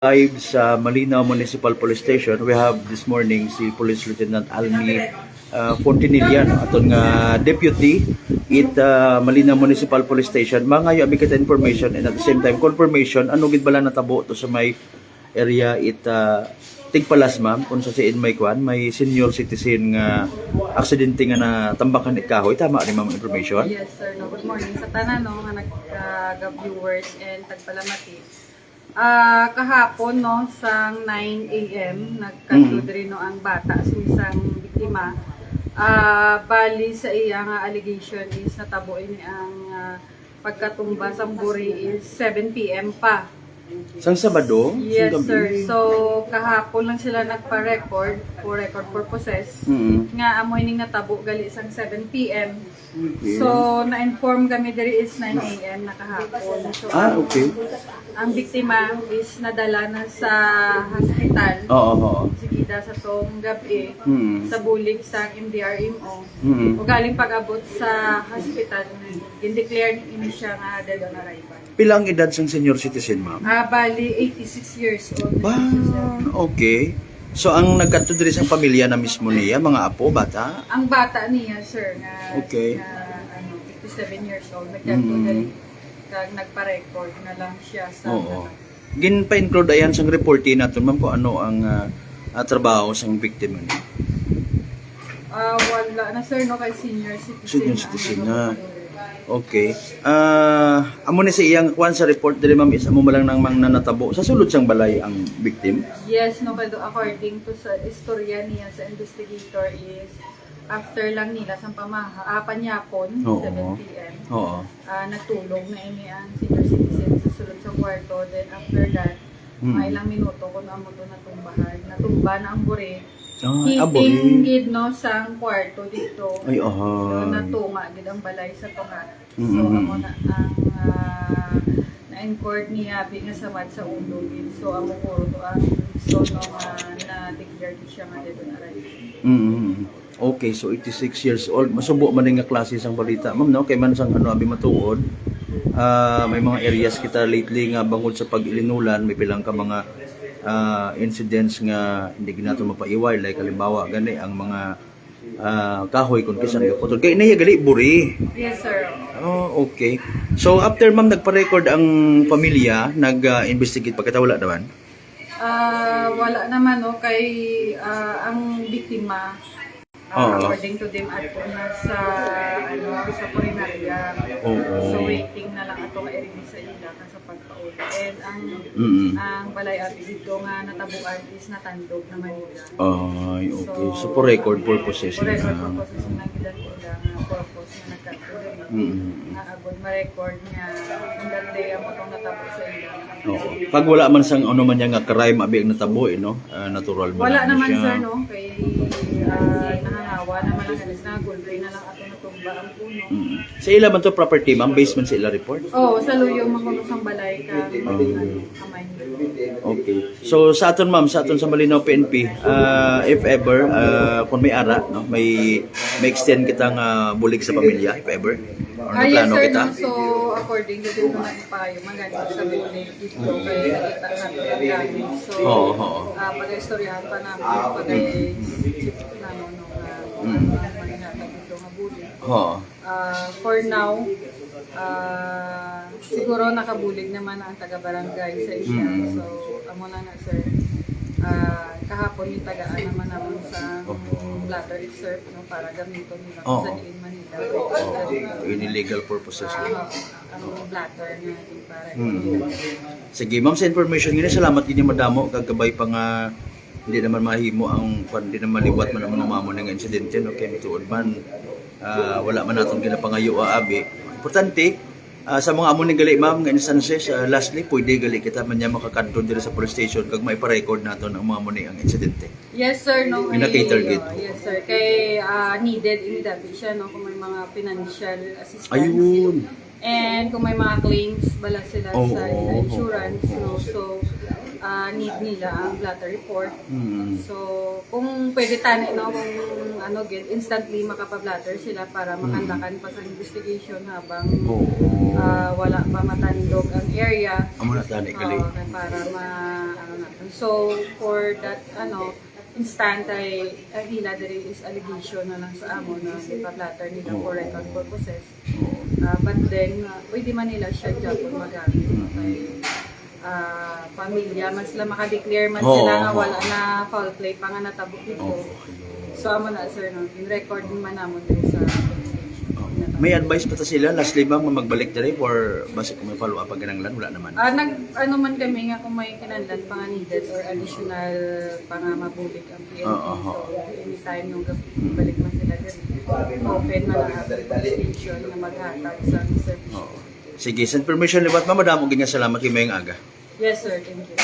Live sa Malinaw Municipal Police Station, we have this morning si Police Lieutenant Almi Fontinilla, no? Aton nga deputy it Malinaw Municipal Police Station. Mga abi kita information and at the same time confirmation ano gid bala natabo to sa may area Tigpalas, ma'am, kung sa siin may may senior citizen nga aksidente nga natambakan it kahoy. Tama rin, ma'am, information? Yes, sir. No, good morning sa tanan, no, nga nag-viewers and tagpalamati. Kahapon, no, sang 9 a.m., nagkatod rin, no, ang bata sa isang biktima. Bali sa iya nga allegation is natabuin ang pagkatumba sa buri is 7 p.m. pa. Sang Sabado? Yes, sir. So, kahapon lang sila nagpa-record for record purposes. Nga amoy ning natabo gali sang 7 p.m. Okay. So, na-inform kami diri is 9 a.m. na kahapon. So, okay. ang biktima is nadala na sa hospital. Oo. Sigida sa tong gabi sa bulig sa MDRMO. O galing pag-abot sa hospital, in-declare ni siya nga dead on arrival. Pilang edad sang senior citizen, ma'am? Bali, 86 years old. Okay. So, ang nagkatod rin sa pamilya na mismo niya, mga apo, bata? Ang bata niya, sir, na, Okay. na 57 years old, nagkatod kag nagpa-record na lang siya sa Gin-pa-include ayan sang report natin, ma'am, kung ano ang trabaho sang victim niya? Wala na, sir, no, kay senior citizen. Okay. Amo ni sa iyang kwan sa report dili, ma'am, is amo malang nang nanatabo sa sulod sang balay ang victim? Yes, no, kado according to sa istorya niya sa investigator is after lang nila sa panyapon, 7 p.m. Natulog na ini ang senior citizen sa sulod sa kwarto. Then after that, may ilang minuto kung amo to natumbahan. Natumba na ang buri. Hitting gid, no, sang kwarto dito. So, natunga gid ang balay sa tunga. So amo na ang na-encourt niya nga samad sa ulo gid. So amo ko to ang na-declare siya nga dead on arrival. Okay, so 86 years old. Masubo man nga klase sang balita, ma'am, no? Kay man sang abi matuod. May mga areas kita lately nga bangod sa pag-ilinulan, may pilang ka mga incidents nga hindi ginato mapaiway, like halimbawa gani ang mga kahoy kung kisan yo putol kay inaya gali buri. Yes, sir. Okay. So after, ma'am, nagpa-record ang pamilya, nag-investigate pagkatawala dawan? Wala naman, no, kay ang biktima according to them at nasa sa Purinarya. So waiting na lang ato ka i-release sa ila sa pagpauli. And ang balay abi dito nga natabuan is natandog na Manila. Okay. So for record purposes. For record purposes na gidan ila nga purpose na nagkatuloy. Nga agod ma-record niya kung dati ang matong natabo sa ila. Pag wala man sang ano man niya nga crime abi ang natabo, no? Natural ba? Wala naman, sir, no, kay nangangawa naman lang galis na gulbay na lang ato natumba ang puno. Sa ila man to property, ma'am, basement sa ila report? Sa luyong makulusang balay ka kamay. Okay. So sa aton, ma'am, sa aton sa Malinaw PNP, if ever kung may ara, no, may extend kitang bulig sa pamilya, if ever, or Yes, plano sir, kita? no? So according to dito na payo magaling sa bulig dito kay nakita natin ang gamit. So pag-istoryahan pa namin manginatag dito nga bulig. For now, siguro nakabulig naman ang taga-barangay sa isya. So, amo na sir. Kahapon yung tagaan naman naman sa bladder excerpt, no, para gamitin nila sa diin Manila. In illegal purposes. Ang bladder na para Sige, ma'am, sa information nyo, salamat din yung madamo. Kagabay pa nga hindi naman mahimo ang hindi naman maliwat man ang mamamo ng insidente, no? Kaya mituod man wala man natong ginapangayo abi. Importante sa mga amo ni gali, ma'am, nga instances, lastly pwede gali kita man niya makakadto diri sa police station kag may pa-record naton ang mga amo ni ang insidente. Yes, sir, no. Ina-cater gid. Yes, sir. Kay needed in dapat siya, no, kung may mga financial assistance. Ayun. And kung may mga claims bala sila sa insurance, no. So need nila ang blatter report. Mm. So, kung pwede tani, no, kung ano, instantly makapablatter sila para makandakan pa sa investigation habang Oo. wala pa matandog ang area. Amo na tani gali. Para ano natin. So, for that, instant ay ang ila diri is allegation na lang sa amo na ipablatter nila for record purposes. But then, pwede man nila siya dyan kung magamit. Kay pamilya, man sila makadeclare man sila nga wala na foul play pa nga natabok dito. So, amo na sir, no? In-record man namon dito sa May advice pa ta sila lastly ba magbalik diri for basi kung may follow up pag gananglan wala naman. Ano man kami nga kung may kinahanglan pa nga needed or additional pa nga mabulik ang PNP. So, anytime nung balik man sila dito, open man ang station na maghatag sa service. Sige, sa information liwat, mamadamo ganyan salamat kay Mayang Aga. Yes sir, thank you.